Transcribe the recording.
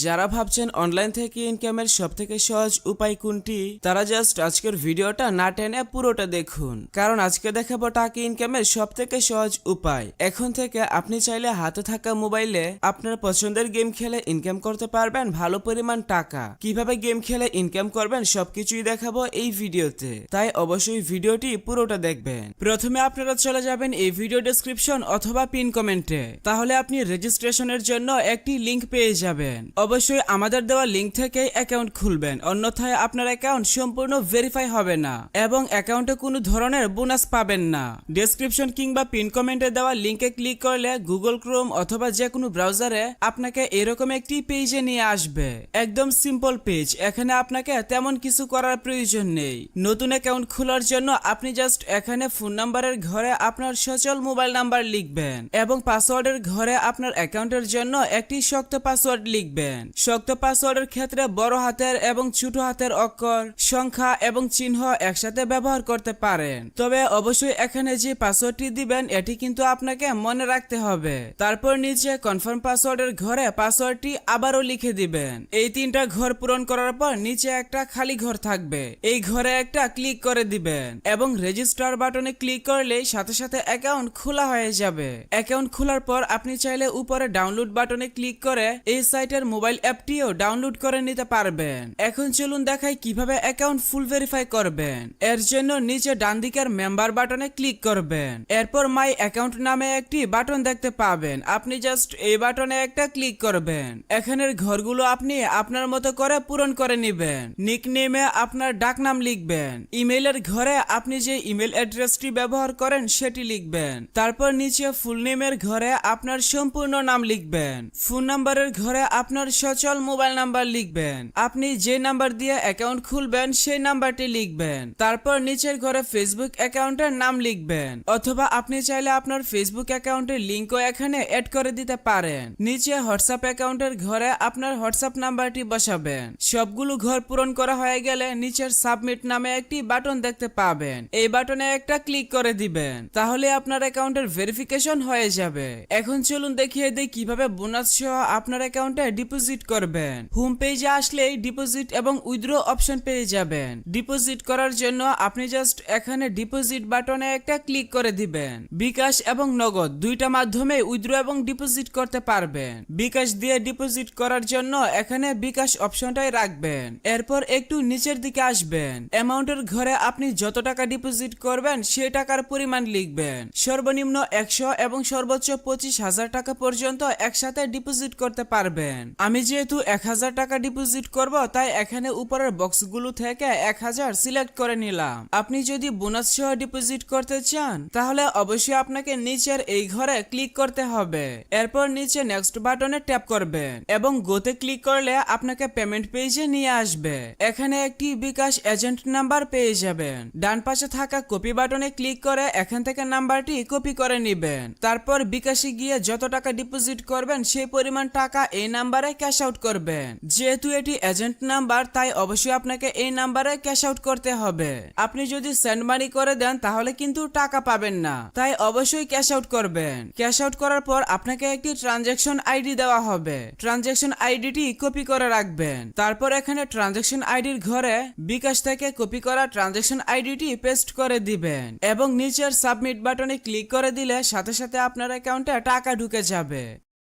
যারা ভাবছেন অনলাইন থেকে ইনকামের সবথেকে সহজ উপায় কোনটি, তারা জাস্ট আজকের ভিডিওটা না টেনে পুরোটা দেখুন, কারণ আজকে দেখাবো টাকা ইনকামের সবথেকে সহজ উপায়। এখন থেকে আপনি চাইলে হাতে থাকা মোবাইলে আপনার পছন্দের গেম খেলে ইনকাম করতে পারবেন ভালো পরিমাণ টাকা। কিভাবে গেম খেলে ইনকাম করবেন সবকিছুই দেখাবো এই ভিডিওতে, তাই অবশ্যই ভিডিওটি পুরোটা দেখবেন। প্রথমে আপনারা চলে যাবেন এই ভিডিও ডেসক্রিপশন অথবা পিন কমেন্টে, তাহলে আপনি রেজিস্ট্রেশনের জন্য একটি লিংক পেয়ে যাবেন। অবশ্যই আমাদের দেওয়া লিংক থেকে অ্যাকাউন্ট খুলবেন, অন্যথায় আপনার অ্যাকাউন্ট সম্পূর্ণ ভেরিফাই হবে না এবং অ্যাকাউন্টে কোনো ধরনের বোনাস পাবেন না। ডেসক্রিপশন কিংবা পিন কমেন্টে দেওয়া লিংকে ক্লিক করলে গুগল ক্রোম অথবা যে কোনো ব্রাউজারে আপনাকে এরকম একটি পেজে নিয়ে আসবে। একদম সিম্পল পেজ, এখানে আপনাকে তেমন কিছু করার প্রয়োজন নেই। নতুন অ্যাকাউন্ট খোলার জন্য আপনি জাস্ট এখানে ফোন নাম্বারের ঘরে আপনার সচল মোবাইল নাম্বার লিখবেন এবং পাসওয়ার্ডের ঘরে আপনার অ্যাকাউন্টের জন্য একটি শক্ত পাসওয়ার্ড লিখবেন। শক্ত পাসওয়ার্ডের ক্ষেত্রে বড় হাতের এবং ছোট হাতের অক্ষর, সংখ্যা এবং চিহ্ন একসাথে ব্যবহার করতে পারেন, তবে অবশ্যই এখানে যে পাসওয়ার্ডটি দিবেন এটি কিন্তু আপনাকে মনে রাখতে হবে। তারপর নিচে কনফার্ম পাসওয়ার্ডের ঘরে পাসওয়ার্ডটি আবারও লিখে দিবেন। এই তিনটা ঘর পূরণ করার পর নিচে একটা খালি ঘর থাকবে, এই ঘরে একটা ক্লিক করে দিবেন এবং রেজিস্টার বাটনে ক্লিক করলেই সাথে সাথে অ্যাকাউন্ট খোলা হয়ে যাবে। অ্যাকাউন্ট খোলার পর আপনি চাইলে উপরে ডাউনলোড বাটনে ক্লিক করে এই সাইটের মোবাইল অ্যাপটিও ডাউনলোড করে নিতে পারবেন। এখন চলুন দেখাই কিভাবে অ্যাকাউন্ট ফুল ভেরিফাই করবেন। এর জন্য নিচে ডান দিকের মেম্বার বাটনে ক্লিক করবেন, এরপর মাই অ্যাকাউন্ট নামে একটি বাটন দেখতে পাবেন, আপনি জাস্ট এই বাটনে একটা ক্লিক করবেন। এখানের ঘরগুলো আপনি আপনার মতো করে পূরণ করে নেবেন। নিকনেমে আপনার ডাকনাম লিখবেন, ইমেইলের ঘরে আপনি যে ইমেল অ্যাড্রেসটি ব্যবহার করেন সেটি লিখবেন। তারপর নিচে ফুল নেমের ঘরে আপনার সম্পূর্ণ নাম লিখবেন। ফোন নাম্বারের ঘরে আপনার সচল মোবাইল নাম্বার লিখবেন, আপনি যে নাম্বার দিয়ে অ্যাকাউন্ট খুলবেন সেই নাম্বারটি লিখবেন। তারপর নিচের ঘরে ফেসবুক অ্যাকাউন্টের নাম লিখবেন, অথবা আপনি চাইলে আপনার ফেসবুক অ্যাকাউন্টের লিংকও এখানে অ্যাড করে দিতে পারেন। নিচে হোয়াটসঅ্যাপ অ্যাকাউন্টের ঘরে আপনার হোয়াটসঅ্যাপ নাম্বারটি বসাবেন। সবগুলো ঘর পূরণ করা হয়ে গেলে নিচের সাবমিট নামে একটি বাটন দেখতে পাবেন, এই বাটনে একটা ক্লিক করে দিবেন, তাহলে আপনার অ্যাকাউন্টের ভেরিফিকেশন হয়ে যাবে। এখন চলুন দেখিয়ে দিই কিভাবে বোনাস সহ আপনার অ্যাকাউন্টে ডিপোজিট করবেন। হোম পেজে আসলেই ডিপোজিট এবং উইথড্র অপশন পেয়ে যাবেন। ডিপোজিট করার জন্য আপনি জাস্ট এখানে ডিপোজিট বাটনে একটা ক্লিক করে দিবেন। বিকাশ এবং নগদ দুইটা মাধ্যমে উইথড্র এবং ডিপোজিট করতে পারবেন। বিকাশ দিয়ে ডিপোজিট করার জন্য এখানে বিকাশ অপশনটাই রাখবেন, এরপর একটু নিচের দিকে আসবেন। অ্যামাউন্টের ঘরে আপনি যত টাকা ডিপোজিট করবেন সেই টাকার পরিমাণ লিখবেন। সর্বনিম্ন 100 এবং সর্বোচ্চ 25,000 টাকা পর্যন্ত একসাথে ডিপোজিট করতে পারবেন। আমি যেহেতু 1,000 টাকা ডিপোজিট করব, তাই এখানে উপরের বক্সগুলো থেকে 1,000 সিলেক্ট করে নিলাম। আপনি যদি বোনাস সহ ডিপোজিট করতে চান তাহলে অবশ্যই আপনাকে নিচের এই ঘরে ক্লিক করতে হবে, এরপর নিচে নেক্সট বাটনে ট্যাপ করবেন এবং গোতে ক্লিক করলে আপনাকে পেমেন্ট পেজে নিয়ে আসবে। এখানে একটি বিকাশ এজেন্ট নাম্বার পেয়ে যাবেন। ডান পাশে থাকা কপি বাটনে ক্লিক করে এখান থেকে নাম্বারটি কপি করে নেবেন। তারপর বিকাশে গিয়ে যত টাকা ডিপোজিট করবেন সেই পরিমাণ টাকা এই নাম্বারে ক্যাশ আউট করবেন। যেহেতু এটি এজেন্ট নাম্বার, তাই অবশ্যই আপনাকে এই নাম্বারে ক্যাশ আউট করতে হবে। আপনি যদি সেন্ড মানি করে দেন তাহলে কিন্তু টাকা পাবেন না, তাই অবশ্যই ক্যাশ আউট করবেন। ক্যাশ আউট করার পর আপনাকে একটি ট্রানজ্যাকশন আইডি দেওয়া হবে, ট্রানজ্যাকশন আইডিটি কপি করে রাখবেন। তারপর এখানে ট্রানজ্যাকশন আইডির ঘরে বিকাশ থেকে কপি করা ট্রানজ্যাকশন আইডিটি পেস্ট করে দিবেন এবং নিচের সাবমিট বাটনে ক্লিক করে দিলে সাথে সাথে আপনার অ্যাকাউন্টে টাকা ঢুকে যাবে।